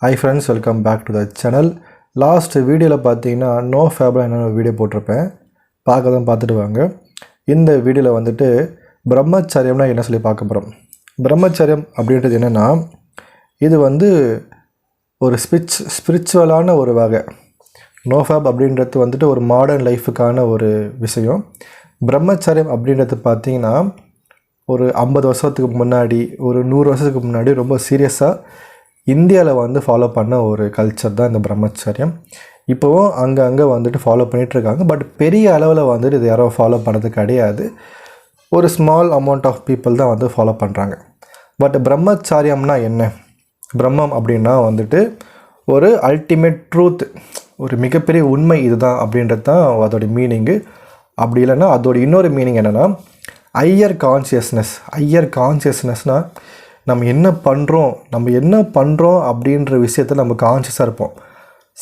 Hi friends, welcome back to the channel. Last video la pathina no fab la enna video potirupen paakadam paathitu vaanga. Indha video la vanditu brahmacharya na enna solli paakaporam. Brahmacharya அப்படின்றது என்னன்னா இது வந்து ஒரு ஸ்பிரிச்சுவலான ஒரு வகை. No fap அப்படின்றது வந்துட்டு ஒரு மாடர்ன் லைஃபுக்கான ஒரு விஷயம். பிரம்மச்சரியம் அப்படின்றது பார்த்தீங்கன்னா ஒரு 50 வருஷத்துக்கு முன்னாடி ஒரு 100 வருஷத்துக்கு முன்னாடி ரொம்ப சீரியஸாக இந்தியாவில் வந்து ஃபாலோ பண்ண ஒரு கல்ச்சர் தான் இந்த பிரம்மச்சரியம். இப்போவும் அங்கே வந்துட்டு ஃபாலோ பண்ணிகிட்ருக்காங்க. பட் பெரிய அளவில் வந்துட்டு இது யாரும் ஃபாலோ பண்ணுறது கிடையாது. ஒரு ஸ்மால் அமௌண்ட் ஆஃப் பீப்புள் தான் வந்து ஃபாலோ பண்ணுறாங்க. பட் பிரம்மச்சாரியம்னா என்ன? பிரம்மம் அப்படின்னா வந்துட்டு ஒரு அல்டிமேட் ட்ரூத், ஒரு மிகப்பெரிய உண்மை இதுதான் அப்படின்றது தான் அதோடைய மீனிங்கு. அப்படி இல்லைன்னா அதோட இன்னொரு மீனிங் என்னென்னா ஹையர் கான்சியஸ்னஸ்னால் நம்ம என்ன பண்ணுறோம் அப்படின்ற விஷயத்தில் நம்ம கான்ஷியஸாக இருப்போம்.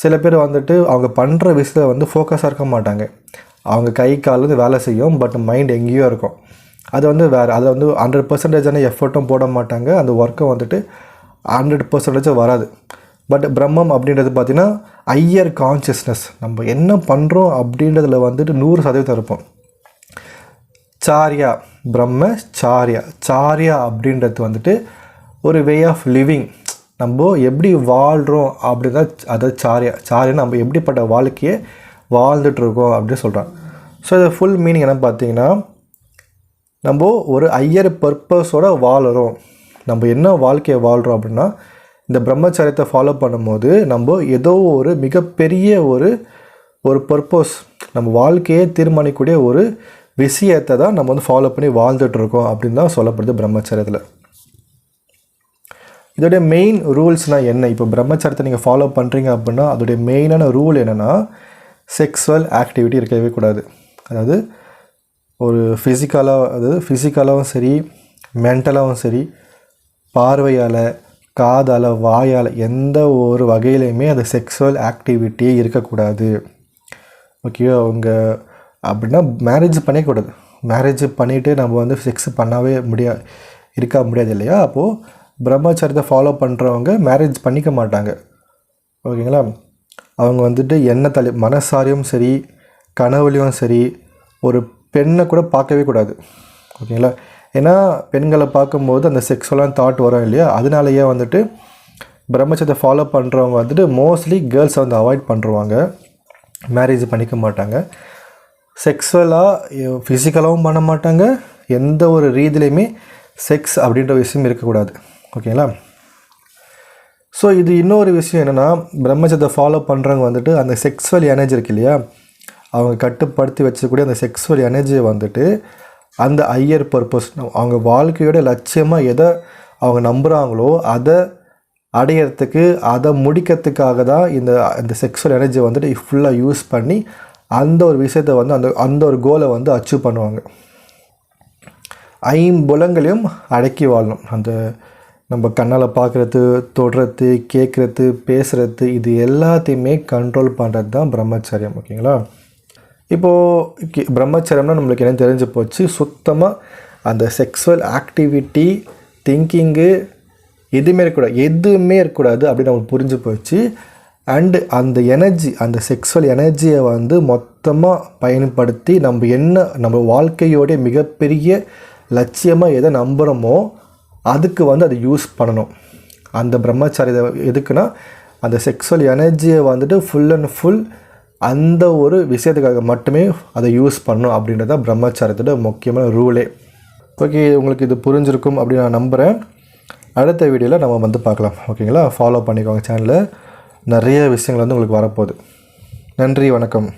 சில பேர் வந்துட்டு அவங்க பண்ணுற விஷயத்தில் வந்து ஃபோக்கஸாக இருக்க மாட்டாங்க. அவங்க கை கால் வந்து வேலை செய்யும், பட் மைண்ட் எங்கேயோ இருக்கும். அது வந்து வேறு, அதை வந்து 100% எஃபர்ட்டும் போட மாட்டாங்க. அந்த ஒர்க்கும் வந்துட்டு 100% வராது. பட் பிரம்மம் அப்படின்றது பார்த்திங்கன்னா ஹையர் கான்ஷியஸ்னஸ், நம்ம என்ன பண்ணுறோம் அப்படின்றதுல வந்துட்டு 100% இருப்போம். சாரியா அப்படின்றது வந்துட்டு ஒரு வே ஆஃப் லிவிங், நம்ம எப்படி வாழ்கிறோம் அப்படிதான். அதாவது சாரியா நம்ம எப்படிப்பட்ட வாழ்க்கையை வாழ்ந்துட்டுருக்கோம் அப்படின்னு சொல்கிறாங்க. ஸோ இது ஃபுல் மீனிங் என்ன பார்த்தீங்கன்னா, நம்ம ஒரு ஹையர் பர்பஸோடு வாழுறோம். நம்ம என்ன வாழ்க்கையை வாழ்கிறோம் அப்படின்னா இந்த பிரம்மச்சரியத்தை ஃபாலோ பண்ணும்போது நம்ம ஏதோ ஒரு மிகப்பெரிய ஒரு பர்பஸ், நம்ம வாழ்க்கையை தீர்மானிக்கக்கூடிய ஒரு விஷயத்தை தான் நம்ம வந்து ஃபாலோ பண்ணி வாழ்ந்துட்டுருக்கோம் அப்படின்னு தான் சொல்லப்படுது பிரம்மச்சரியத்தில். இதோடைய மெயின் ரூல்ஸ்னால் என்ன? இப்போ பிரம்மச்சரியத்தை நீங்கள் ஃபாலோ பண்ணுறீங்க அப்படின்னா அதோடைய மெயினான ரூல் என்னென்னா செக்ஸுவல் ஆக்டிவிட்டி இருக்கவே கூடாது. அதாவது ஒரு ஃபிசிக்கலாகவும் சரி, மென்டலாகவும் சரி, பார்வையால், காதால், வாயால் எந்த ஒரு வகையிலையுமே அது செக்ஸுவல் ஆக்டிவிட்டியே இருக்கக்கூடாது. ஓகே, அவங்க அப்படின்னா மேரேஜ் பண்ணிக்கூடாது. மேரேஜ் பண்ணிவிட்டு நம்ம வந்து செக்ஸ் பண்ணவே இருக்க முடியாது இல்லையா? அப்போது பிரம்மச்சரியத்தை ஃபாலோ பண்ணுறவங்க மேரேஜ் பண்ணிக்க மாட்டாங்க. ஓகேங்களா? அவங்க வந்துட்டு மனசாரியும் சரி, கனவுலையும் சரி, ஒரு பெண்ணை கூட பார்க்கவே கூடாது. ஓகேங்களா? ஏன்னா பெண்களை பார்க்கும்போது அந்த செக்ஸுவலான தாட் வரும் இல்லையா? அதனாலேயே வந்துட்டு பிரம்மச்சரியத்தை ஃபாலோ பண்ணுறவங்க வந்துட்டு மோஸ்ட்லி கேர்ள்ஸை வந்து அவாய்ட் பண்ணுறவாங்க, மேரேஜ் பண்ணிக்க மாட்டாங்க. செக்ஸுவலாக ஃபிசிக்கலாகவும் பண்ண மாட்டாங்க, எந்த ஒரு ரீதிலையுமே செக்ஸ் அப்படின்ற விஷயம் இருக்கக்கூடாது. ஓகேங்களா? ஸோ இது இன்னொரு விஷயம் என்னென்னா, பிரம்மச்சரியத்தை ஃபாலோ பண்ணுறவங்க வந்துட்டு அந்த செக்ஸுவல் எனர்ஜி இருக்கு இல்லையா, அவங்க கட்டுப்படுத்தி வச்சக்கூடிய அந்த செக்ஸுவல் எனர்ஜியை வந்துட்டு அந்த ஹையர் பர்பஸ், அவங்க வாழ்க்கையோட லட்சியமாக எதை அவங்க நம்புகிறாங்களோ அதை அடையிறதுக்கு, அதை முடிக்கிறதுக்காக தான் இந்த செக்ஸுவல் எனர்ஜியை வந்துட்டு ஃபுல்லாக யூஸ் பண்ணி அந்த ஒரு விஷயத்தை வந்து அந்த ஒரு கோலை வந்து அச்சீவ் பண்ணுவாங்க. ஐம்புலங்களையும் அடக்கி வாழணும். அந்த நம்ம கண்ணால் பார்க்குறது, தொடுறது, கேட்குறது, பேசுகிறது, இது எல்லாத்தையுமே கண்ட்ரோல் பண்ணுறது தான் பிரம்மச்சரியம். ஓகேங்களா? இப்போது பிரம்மச்சரியம்னா நம்மளுக்கு என்ன தெரிஞ்சு போச்சு, சுத்தமாக அந்த செக்ஸுவல் ஆக்டிவிட்டி, திங்கிங்கு எதுவுமே இருக்கக்கூடாது அப்படின்னு நமக்கு புரிஞ்சு போச்சு. அண்டு அந்த எனர்ஜி, அந்த செக்ஸுவல் எனர்ஜியை வந்து மொத்தமாக பயன்படுத்தி நம்ம வாழ்க்கையோடைய மிகப்பெரிய லட்சியமாக எதை நம்புகிறோமோ அதுக்கு வந்து அதை யூஸ் பண்ணணும். அந்த பிரம்மச்சாரியத்தை எதுக்குன்னா அந்த செக்ஸுவல் எனர்ஜியை வந்துட்டு ஃபுல் அண்ட் ஃபுல் அந்த ஒரு விஷயத்துக்காக மட்டுமே அதை யூஸ் பண்ணணும் அப்படின்றது தான் பிரம்மச்சாரியத்தோட முக்கியமான ரூலே. ஓகே, உங்களுக்கு இது புரிஞ்சிருக்கும் அப்படின்னு நான் நம்புகிறேன். அடுத்த வீடியோவில் நம்ம வந்து பார்க்கலாம். ஓகேங்களா? ஃபாலோ பண்ணிக்கோங்க சேனலில், நிறைய விஷயங்கள் வந்து உங்களுக்கு வரப்போகுது. நன்றி, வணக்கம்.